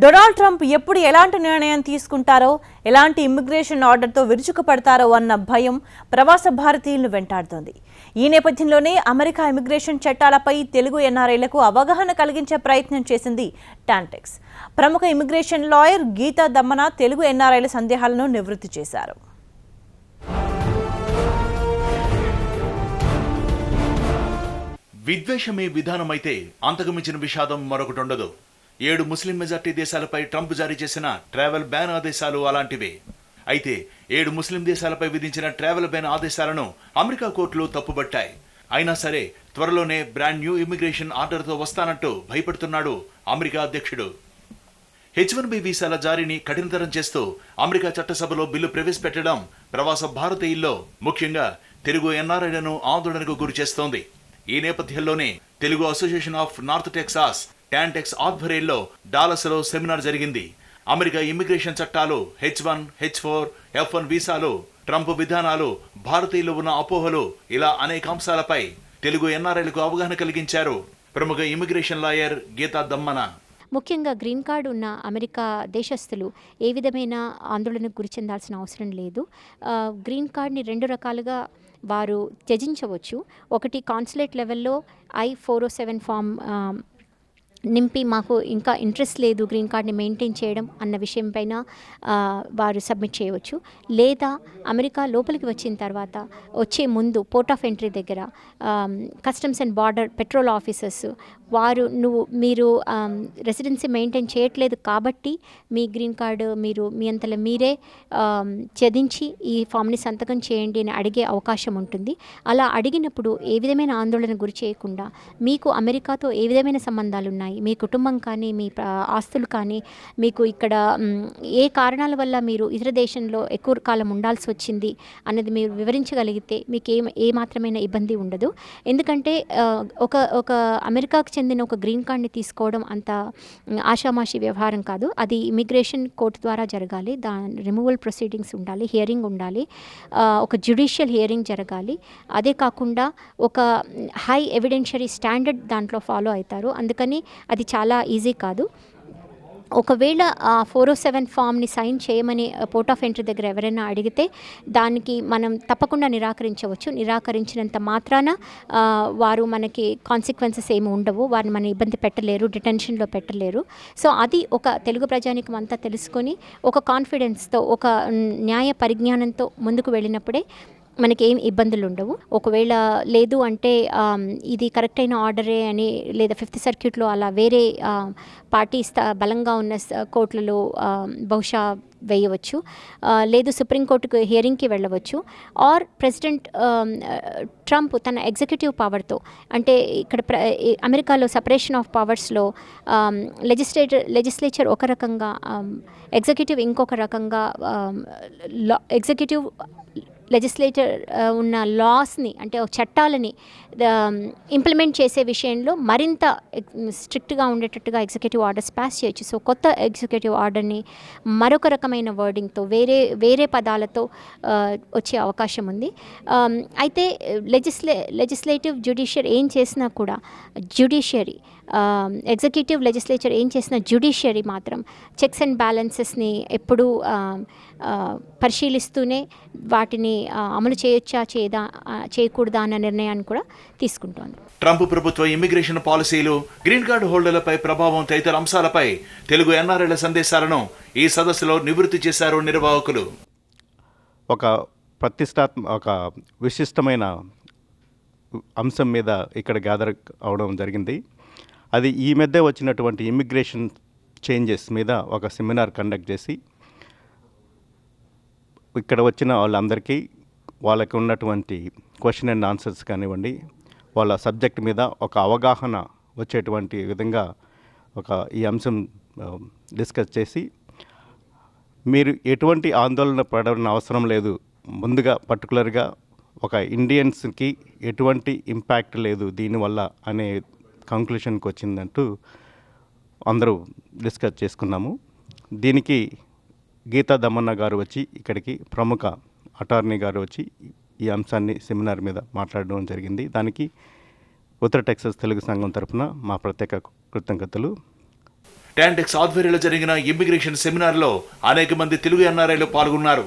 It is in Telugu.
డొనాల్డ్ ట్రంప్ ఎప్పుడు ఎలాంటి నిర్ణయం తీసుకుంటారో, ఎలాంటి ఇమ్మిగ్రేషన్ ఆర్డర్తో విరుచుకుపడతారో అన్న భయం ప్రవాస భారతీయులను వెంటాడుతోంది. ఈ నేపథ్యంలోనే అమెరికా ఇమ్మిగ్రేషన్ చట్టాలపై తెలుగు ఎన్ఆర్ఐలకు అవగాహన కలిగించే ప్రయత్నం చేసింది టాంటెక్స్. ప్రముఖ ఇమ్మిగ్రేషన్ లాయర్ గీతా దమ్మన తెలుగు ఎన్ఆర్ఐల సందేహాలను నివృత్తి చేశారు. విద్వేషమే విధానమైతే అంతకుమించిన విషాదం మరొకటి ఉండదు. 7 ముస్లిం మెజార్టీ దేశాలపై ట్రంప్ జారీ చేసిన ట్రావెల్ బ్యాన్ ఆదేశాలు అలాంటివే. అయితే 7 ముస్లిం దేశాలపై విధించిన ట్రావెల్ బ్యాన్ ఆదేశాలను అమెరికా కోర్టులు తప్పుబట్టాయి. అయినా సరే త్వరలోనే బ్రాండ్ న్యూ ఇమిగ్రేషన్ ఆర్డర్తో వస్తానంటూ భయపడుతున్నాడు అమెరికా అధ్యక్షుడు. H1B వీసాల జారీని కఠినతరం చేస్తూ అమెరికా చట్టసభలో బిల్లు ప్రవేశపెట్టడం ప్రవాస భారతీయుల్లో ముఖ్యంగా తెలుగు ఎన్ఆర్ఐలను ఆందోళనకు గురి చేస్తోంది. ఈ నేపథ్యంలోనే Telugu association of north Texas TANTEX ఆధ్వర్యంలో డాలస్లో సెమినార్ జరిగింది. అమెరికా ఇమ్మిగ్రేషన్ చట్టాలు, H1, H4, F1 వీసాలు, ట్రంప్ విధానాలు, భారతీయులు ఉన్న అపోహలు, ఇలా అనేక అంశాలపై తెలుగు ఎన్ఆర్ఐలకు అవగాహన కలిగించారు ప్రముఖ ఇమ్మిగ్రేషన్ లాయర్ గీతా దమ్మన. ముఖ్యంగా గ్రీన్ కార్డు ఉన్న అమెరికా దేశస్తులు ఏ విధమైన ఆందోళనకు గురి చెందాల్సిన అవసరం లేదు. గ్రీన్ కార్డ్ని 2 రకాలుగా వారు త్యజించవచ్చు. ఒకటి కాన్సులేట్ లెవెల్లో I-407 ఫామ్ నింపి మాకు ఇంకా ఇంట్రెస్ట్ లేదు గ్రీన్ కార్డ్ని మెయింటైన్ చేయడం అన్న విషయం పైన వారు సబ్మిట్ చేయవచ్చు. లేదా అమెరికా లోపలికి వచ్చిన తర్వాత వచ్చే ముందు పోర్ట్ ఆఫ్ ఎంట్రీ దగ్గర customs and border petrol officers వారు మీరు రెసిడెన్సీ మెయింటైన్ చేయట్లేదు కాబట్టి మీ గ్రీన్ కార్డు మీరు మీ అంతలో మీరే ఛేదించి ఈ ఫామ్ని సంతకం చేయండి అని అడిగే అవకాశం ఉంటుంది. అలా అడిగినప్పుడు ఏ విధమైన ఆందోళన గురి చేయకుండా మీకు అమెరికాతో ఏ విధమైన సంబంధాలు ఉన్నాయి, మీ కుటుంబం కానీ మీ ఆస్తులు కానీ మీకు ఇక్కడ ఏ కారణాల వల్ల మీరు ఇతర దేశంలో ఎక్కువ కాలం ఉండాల్సి వచ్చింది అన్నది మీరు వివరించగలిగితే మీకు ఏ మాత్రమైన ఇబ్బంది ఉండదు. ఎందుకంటే ఒక అమెరికాకు చెందిన ఒక గ్రీన్ కార్డ్ని తీసుకోవడం అంత ఆషామాషి వ్యవహారం కాదు. అది ఇమిగ్రేషన్ కోర్టు ద్వారా జరగాలి, దాని రిమూవల్ ప్రొసీడింగ్స్ ఉండాలి, హియరింగ్ ఉండాలి, ఒక జ్యుడిషియల్ హియరింగ్ జరగాలి. అదే కాకుండా ఒక హై ఎవిడెన్షియరీ స్టాండర్డ్ దాంట్లో ఫాలో అవుతారు. అందుకని అది చాలా ఈజీ కాదు. ఒకవేళ ఆ 407 ఫామ్ని సైన్ చేయమని పోర్ట్ ఆఫ్ ఎంట్రీ దగ్గర ఎవరైనా అడిగితే దానికి మనం తప్పకుండా నిరాకరించవచ్చు. నిరాకరించినంత మాత్రాన వారు మనకి కాన్సిక్వెన్సెస్ ఏమి ఉండవు, వారిని మన ఇబ్బంది పెట్టలేరు, డిటెన్షన్లో పెట్టలేరు. సో అది ఒక తెలుగు ప్రజానికం అంతా తెలుసుకొని ఒక కాన్ఫిడెన్స్తో ఒక న్యాయ పరిజ్ఞానంతో ముందుకు వెళ్ళినప్పుడే మనకి ఏం ఇబ్బందులు ఉండవు. ఒకవేళ లేదు అంటే ఇది కరెక్ట్ అయిన ఆర్డరే అని, లేదా 5th సర్క్యూట్లో అలా వేరే పార్టీ బలంగా ఉన్న కోర్టులలో బహుశా వేయవచ్చు, లేదు సుప్రీంకోర్టుకు హియరింగ్కి వెళ్ళవచ్చు. ఆర్ ప్రెసిడెంట్ ట్రంప్ తన ఎగ్జిక్యూటివ్ పవర్తో, అంటే ఇక్కడ అమెరికాలో సపరేషన్ ఆఫ్ పవర్స్లో లెజిస్లేచర్ ఒక రకంగా, ఎగ్జిక్యూటివ్ ఇంకొక రకంగా, ఎగ్జిక్యూటివ్ లెజిస్లేచర్ ఉన్న లాస్ని అంటే చట్టాలని ఇంప్లిమెంట్ చేసే విషయంలో మరింత స్ట్రిక్ట్గా ఉండేటట్టుగా ఎగ్జిక్యూటివ్ ఆర్డర్స్ పాస్ చేయొచ్చు. సో కొత్త ఎగ్జిక్యూటివ్ ఆర్డర్ని మరొక రకమైన వర్డింగ్తో వేరే పదాలతో వచ్చే అవకాశం ఉంది. అయితే లెజిస్లేటివ్ జ్యుడిషియరీ ఏం చేసినా కూడా జ్యుడిషియరీ, ఎగ్జిక్యూటివ్ లెజిస్లేచర్ ఏం చేసినా జ్యుడిషియరీ మాత్రం చెక్స్ అండ్ బ్యాలెన్సెస్ని ఎప్పుడూ పరిశీలిస్తూనే వాటిని అమలు చేయొచ్చా చేయకూడదా అన్న నిర్ణయాన్ని కూడా తీసుకుంటోంది. ట్రంప్ ప్రభుత్వ ఇమ్మిగ్రేషన్ పాలసీలు, గ్రీన్ కార్డు హోల్డర్లపై ప్రభావం తదితర అంశాలపై తెలుగు ఎన్ఆర్ఐల సందేశాలను ఈ సదస్సులో నివృత్తి చేశారు నిర్వాహకులు. ఒక విశిష్టమైన అంశం మీద ఇక్కడ గ్యాదర్ అవడం జరిగింది. అది ఈ మధ్య వచ్చినటువంటి ఇమ్మిగ్రేషన్ చేంజెస్ మీద ఒక సెమినార్ కండక్ట్ చేసి ఇక్కడ వచ్చిన వాళ్ళందరికీ వాళ్ళకి ఉన్నటువంటి క్వశ్చన్ అండ్ ఆన్సర్స్ కానివ్వండి, వాళ్ళ సబ్జెక్ట్ మీద ఒక అవగాహన వచ్చేటువంటి విధంగా ఈ అంశం డిస్కస్ చేసి, మీరు ఎటువంటి ఆందోళన పడవలసిన అవసరం లేదు, ముందుగా పర్టికులర్గా ఒక ఇండియన్స్కి ఎటువంటి ఇంపాక్ట్ లేదు దీనివల్ల అనే కంక్లూషన్కి వచ్చిందంటూ అందరూ డిస్కస్ చేసుకున్నాము. దీనికి గీతా దమ్మన్న గారు వచ్చి, ఇక్కడికి ప్రముఖ అటార్నీ గారు వచ్చి ఈ అంశాన్ని సెమినార్ మీద మాట్లాడడం జరిగింది. దానికి ఉత్తర టెక్సాస్ తెలుగు సంఘం తరఫున మా ప్రత్యేక కృతజ్ఞతలు. టాంటెక్స్ ఆధ్వర్యంలో జరిగిన ఇమ్మిగ్రేషన్ సెమినార్లో అనేక మంది తెలుగు ఎన్ఆర్ఐలు పాల్గొన్నారు.